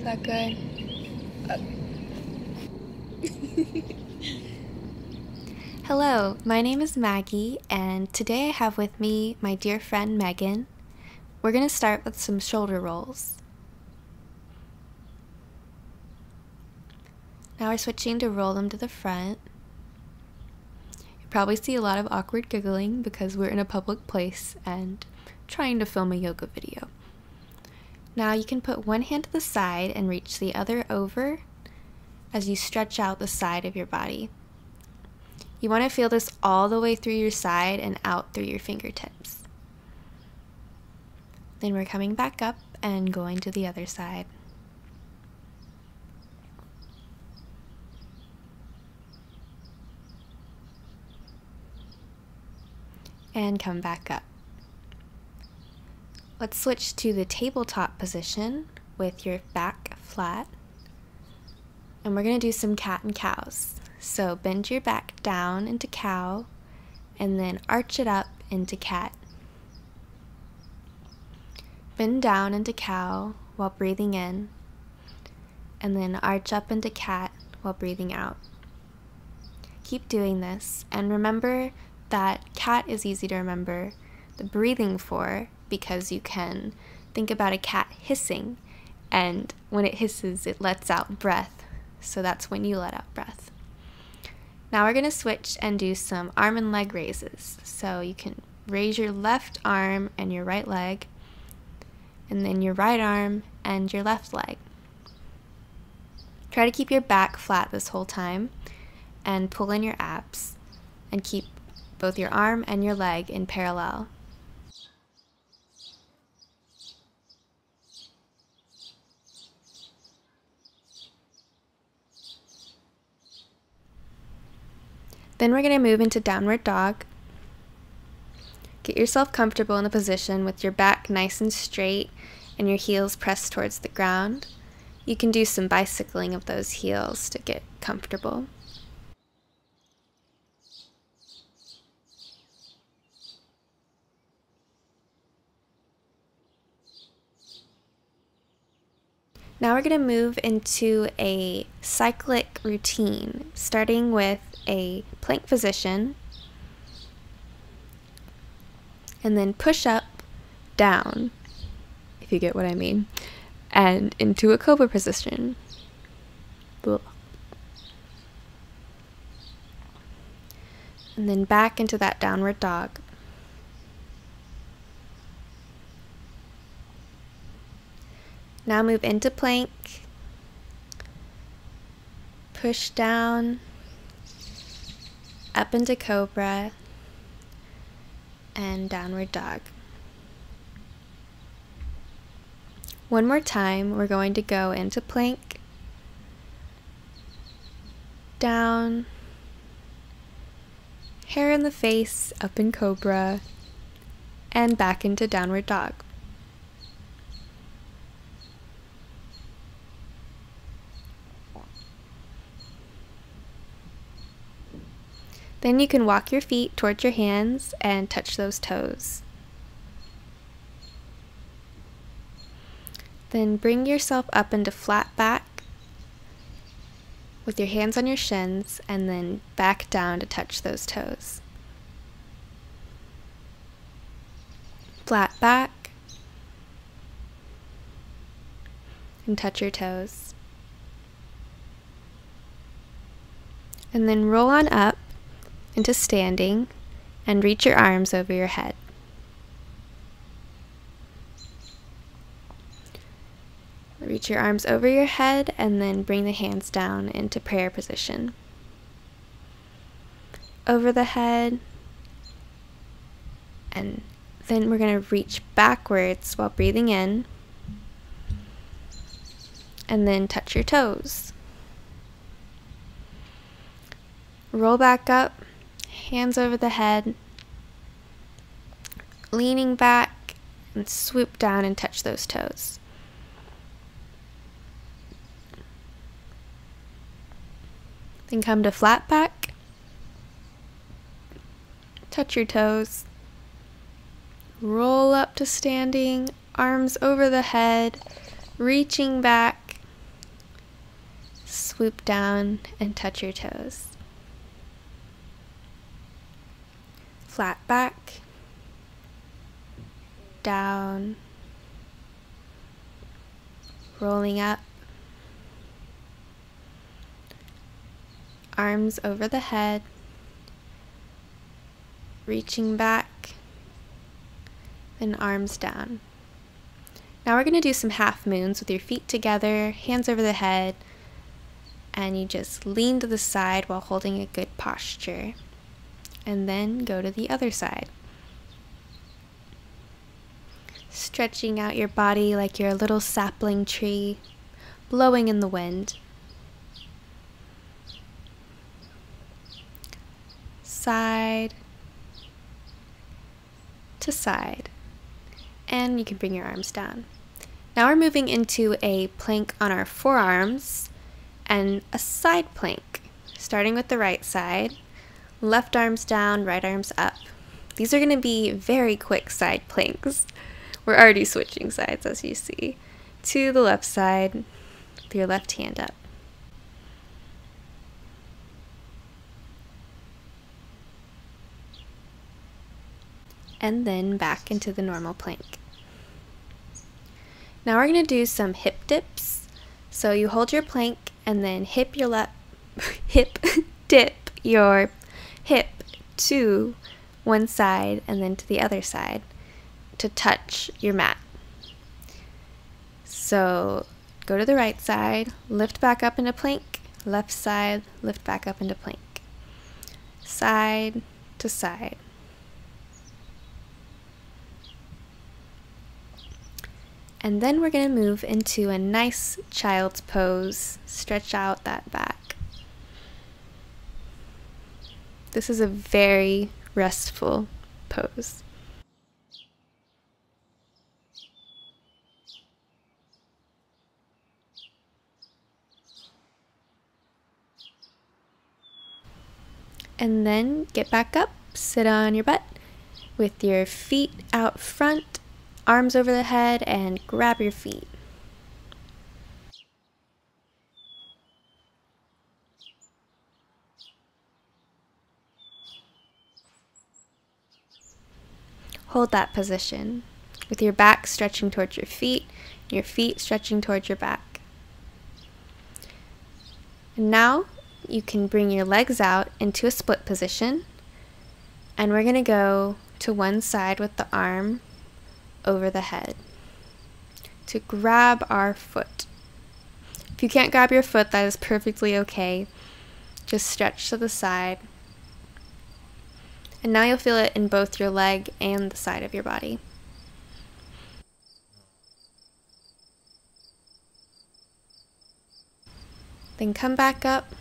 that good? Hello, my name is Maggie, and today I have with me my dear friend Megan. We're going to start with some shoulder rolls. Now we're switching to roll them to the front. You probably see a lot of awkward giggling because we're in a public place and trying to film a yoga video. Now you can put one hand to the side and reach the other over as you stretch out the side of your body. You want to feel this all the way through your side and out through your fingertips. Then we're coming back up and going to the other side. And come back up. Let's switch to the tabletop position with your back flat. And we're going to do some cat and cows. So bend your back down into cow and then arch it up into cat. Bend down into cow while breathing in, and then arch up into cat while breathing out. Keep doing this, and remember that cat is easy to remember the breathing for because you can think about a cat hissing, and when it hisses it lets out breath, so that's when you let out breath. Now we're going to switch and do some arm and leg raises. So you can raise your left arm and your right leg, and then your right arm and your left leg. Try to keep your back flat this whole time and pull in your abs and keep both your arm and your leg in parallel. Then we're going to move into downward dog. Get yourself comfortable in the position with your back nice and straight and your heels pressed towards the ground. You can do some bicycling of those heels to get comfortable. Now we're going to move into a cyclic routine, starting with a plank position, and then push up, down, if you get what I mean, and into a cobra position. Blah. And then back into that downward dog. Now move into plank, push down, up into cobra, and downward dog. One more time, we're going to go into plank, down, hair in the face, up in cobra, and back into downward dog. Then you can walk your feet towards your hands and touch those toes. Then bring yourself up into flat back with your hands on your shins and then back down to touch those toes. Flat back and touch your toes. And then roll on up into standing and reach your arms over your head. Reach your arms over your head and then bring the hands down into prayer position. Over the head, and then we're going to reach backwards while breathing in and then touch your toes. Roll back up, hands over the head, leaning back, and swoop down and touch those toes. Then come to flat back, touch your toes, roll up to standing, arms over the head, reaching back, swoop down and touch your toes. Flat back, down, rolling up, arms over the head, reaching back, then arms down. Now we're going to do some half moons with your feet together, hands over the head, and you just lean to the side while holding a good posture. And then go to the other side. Stretching out your body like you're a little sapling tree, blowing in the wind. Side to side. And you can bring your arms down. Now we're moving into a plank on our forearms and a side plank, starting with the right side, left arms down, right arms up. These are going to be very quick side planks. We're already switching sides, as you see, to the left side with your left hand up. And then back into the normal plank. Now we're going to do some hip dips. So you hold your plank and then dip your hip to one side and then to the other side to touch your mat. So go to the right side, lift back up into plank, left side, lift back up into plank. Side to side. And then we're going to move into a nice child's pose. Stretch out that back. This is a very restful pose. And then get back up, sit on your butt with your feet out front, arms over the head, and grab your feet. Hold that position with your back stretching towards your feet stretching towards your back. And now you can bring your legs out into a split position, and we're going to go to one side with the arm over the head to grab our foot. If you can't grab your foot, that is perfectly okay. Just stretch to the side. And now you'll feel it in both your leg and the side of your body. Then come back up.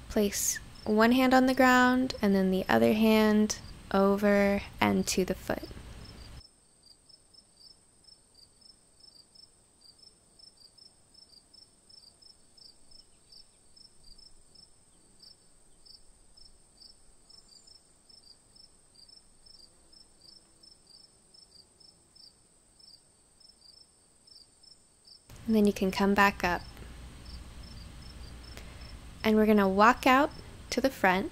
Place one hand on the ground and then the other hand over and to the foot. And then you can come back up. And we're going to walk out to the front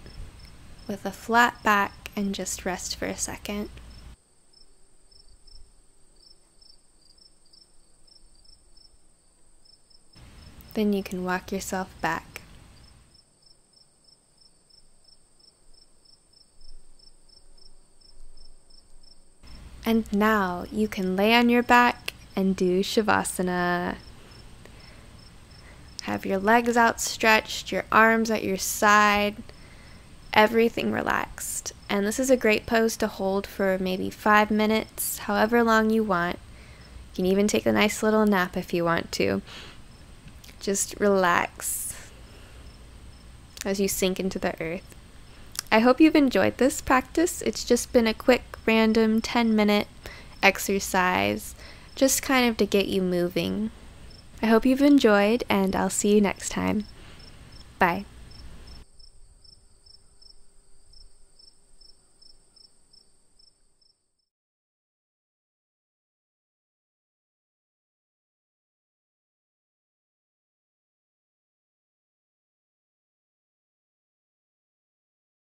with a flat back and just rest for a second. Then you can walk yourself back. And now you can lay on your back and do Shavasana. Have your legs outstretched, your arms at your side, everything relaxed. And this is a great pose to hold for maybe 5 minutes, however long you want. You can even take a nice little nap if you want to. Just relax as you sink into the earth. I hope you've enjoyed this practice. It's just been a quick, random 10-minute exercise, just kind of to get you moving. I hope you've enjoyed, and I'll see you next time. Bye.